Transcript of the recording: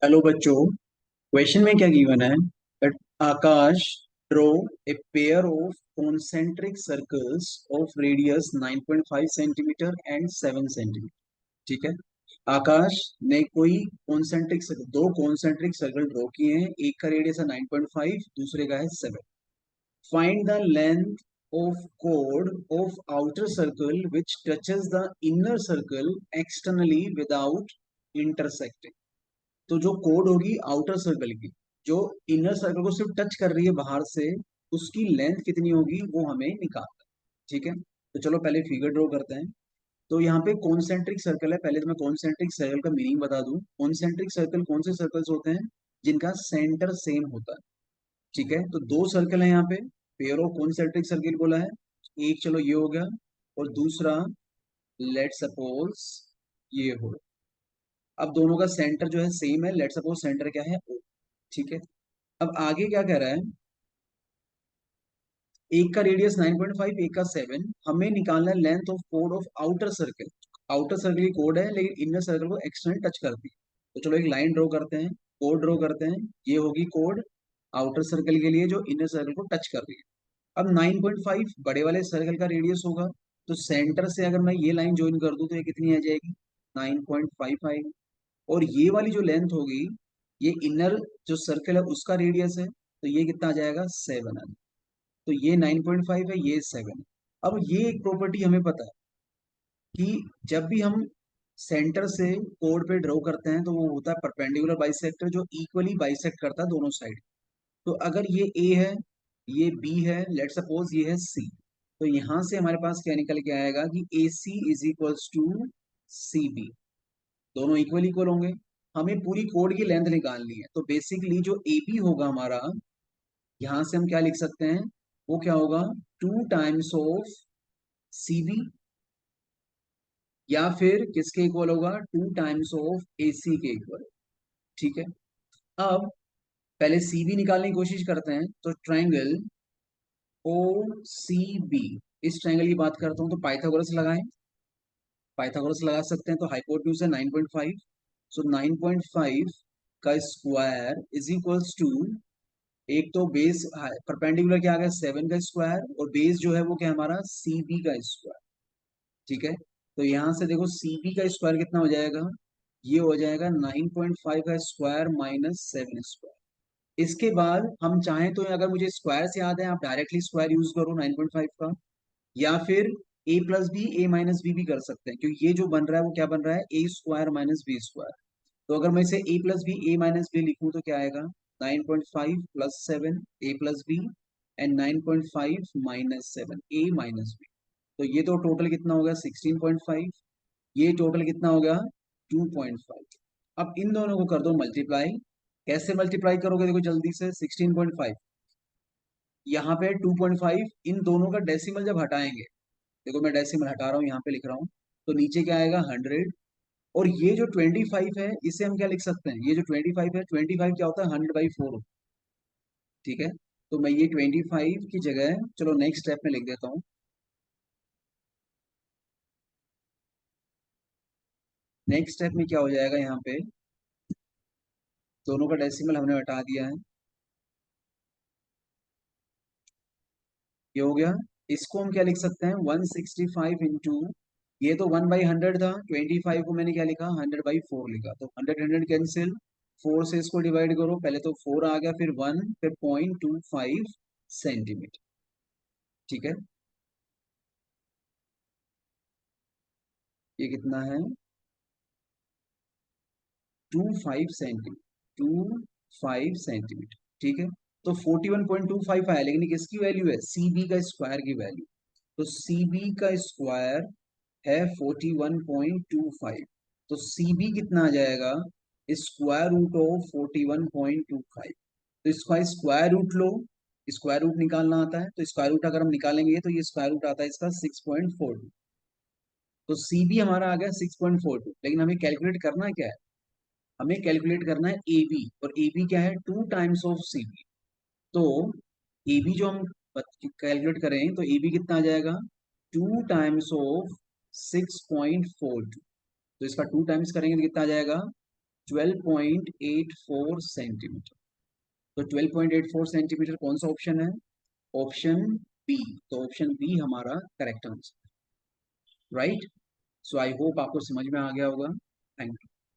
Hello बच्चों। Question में क्या गिवन है that Akash draw a pair of concentric circles of radius 9.5 centimetre and 7 centimetre. ठीक है। आकाश ने कोई कॉन्सेंट्रिक सर्कल, दो कॉन्सेंट्रिक सर्कल ड्रॉ किए हैं। एक का रेडियस है 9.5, दूसरे का है 7। Find the length of chord of outer circle which touches the inner circle externally without intersecting। तो जो कोड होगी आउटर सर्कल की, जो इनर सर्कल को सिर्फ टच कर रही है बाहर से, उसकी लेंथ कितनी होगी वो हमें निकालना है। ठीक है, तो चलो पहले फिगर ड्रॉ करते हैं। तो यहाँ पे कॉन्सेंट्रिक सर्कल है। पहले तो मैं कॉन्सेंट्रिक सर्कल का मीनिंग बता दूं। कॉन्सेंट्रिक सर्कल कौन से सर्कल्स होते हैं? जिनका सेंटर सेम होता है। ठीक है, तो दो सर्कल है यहाँ पे। पेयर ऑफ कॉन्सेंट्रिक सर्कल बोला है। एक चलो ये हो गया, और दूसरा लेट सपोज ये हो। अब दोनों का सेंटर जो है सेम है। लेट सपोज सेंटर क्या है, O। ठीक है, अब आगे क्या कह रहा है? एक का रेडियस 9.5, एक का 7। हमें निकालना है length of code of outer circle. Outer circle की कोड है, लेकिन इनर सर्कल को एक्सटर्नल टच करती है। तो चलो एक लाइन ड्रॉ करते हैं, कोड ड्रॉ करते हैं। ये होगी कोड आउटर सर्कल के लिए जो इनर सर्कल को टच कर रही है। अब 9.5 बड़े वाले सर्कल का रेडियस होगा, तो सेंटर से अगर मैं ये लाइन ज्वाइन कर दूं तो ये कितनी आ जाएगी? 9.5 आएगी। और ये वाली जो लेंथ होगी, ये इनर जो सर्कल है उसका रेडियस है, तो ये कितना आ जाएगा? 7 आ जाएगा। तो ये 9.5 है, ये 7 है। अब ये एक प्रॉपर्टी हमें पता है कि जब भी हम सेंटर से कोड पे ड्रॉ करते हैं तो वो होता है परपेंडिकुलर बाइसेक्टर, जो इक्वली बाइसेक्ट करता है दोनों साइड। तो अगर ये ए है, ये बी है, लेट सपोज ये है सी, तो यहां से हमारे पास क्या निकल के आएगा कि A C is equals to C B. दोनों इक्वल इक्वल होंगे। हमें पूरी कोड की लेंथ निकालनी है, तो बेसिकली जो ए बी होगा हमारा, यहां से हम क्या लिख सकते हैं? वो क्या होगा? 2 टाइम्स ऑफ सी बी, या फिर किसके इक्वल होगा? 2 टाइम्स ऑफ ए सी के इक्वल। ठीक है, अब पहले सी बी निकालने की कोशिश करते हैं। तो ट्राइंगल ओ सी बी, इस ट्राइंगल की बात करता हूं तो पाइथागोरस लगाएं। पाइथागोरस लगा सकते हैं। तो हाइपोटेन्यूज है 9.5, सो 9.5 का स्क्वायर इज इक्वल्स टू, एक तो बेस परपेंडिकुलर क्या आ गया? 7 का स्क्वायर, और बेस जो है वो क्या है हमारा? सी बी का स्क्वायर। ठीक है, तो यहां से देखो सी बी का स्क्वायर कितना हो जाएगा? ये हो जाएगा 9.5 का स्क्वायर माइनस 7 स्क्वायर। इसके बाद हम चाहें तो अगर मुझे स्क्वायर से याद है, आप डायरेक्टली स्क्वायर यूज करो 9.5 का, या फिर ए plus B A minus B भी कर सकते हैं, क्योंकि ये जो बन रहा है वो क्या बन रहा है? A square minus B square. तो अगर मैं इसे A plus B A minus B लिखूं तो क्या आएगा? 9.5 plus 7 A plus B, and 9.5 minus 7 A minus B. तो ये तो टोटल कितना हो गया? 16.5। ये टोटल कितना हो गया? 2.5। अब इन दोनों को कर दो मल्टीप्लाई। कैसे मल्टीप्लाई करोगे? देखो जल्दी से, 16.5 यहाँ पे 2.5, इन दोनों का डेसिमल जब हटाएंगे, देखो मैं डेसिमल हटा रहा हूँ, यहाँ पे लिख रहा हूँ, तो नीचे क्या आएगा? 100। और ये जो 25 है, इसे हम क्या लिख सकते हैं? ये जो 25 है, 25 क्या होता है? 100/4। ठीक है, तो मैं ये 25 की जगह चलो नेक्स्ट स्टेप में लिख देता हूँ। नेक्स्ट स्टेप में क्या हो जाएगा? यहाँ पे दोनों का डेसिमल हमने हटा दिया है, ये हो गया। इसको हम क्या लिख सकते हैं? 165 इंटू, ये तो 1/100 था, 25 को मैंने क्या लिखा? 100/4 लिखा। तो 100 कैंसिल, 4 से इसको डिवाइड करो। पहले तो 4 आ गया, फिर 1, फिर 0.25 सेंटीमीटर। ठीक है, ये कितना है? 2.5 सेंटीमीटर। ठीक है, तो 41.25 आया, लेकिन ये किसकी वैल्यू है? सी बी का स्क्वायर की वैल्यू। तो सी बी का स्क्वायर है 41.25। तो सी बी कितना आ जाएगा? Square root of 41.25। तो इसका स्क्वायर रूट लो, स्क्वायर रूट निकालना आता है, तो स्क्वायर रूट अगर हम निकालेंगे तो ये स्क्वायर रूट आता है इसका 6.42। तो सी बी हमारा आ गया 6.42, लेकिन हमें कैलकुलेट करना क्या है? हमें कैलकुलेट करना है ए बी, और ए बी क्या है? 2 टाइम्स ऑफ सी बी। तो ए बी जो हम कैलकुलेट करें तो ए बी कितना आ जाएगा? 2 टाइम्स ऑफ 6.42। तो इसका 2 टाइम्स करेंगे तो कितना आ जाएगा? 12.84 सेंटीमीटर। तो 12.84 सेंटीमीटर कौन सा ऑप्शन है? Option B. तो ऑप्शन बी हमारा correct answer, right. So I hope आपको समझ में आ गया होगा। Thank you.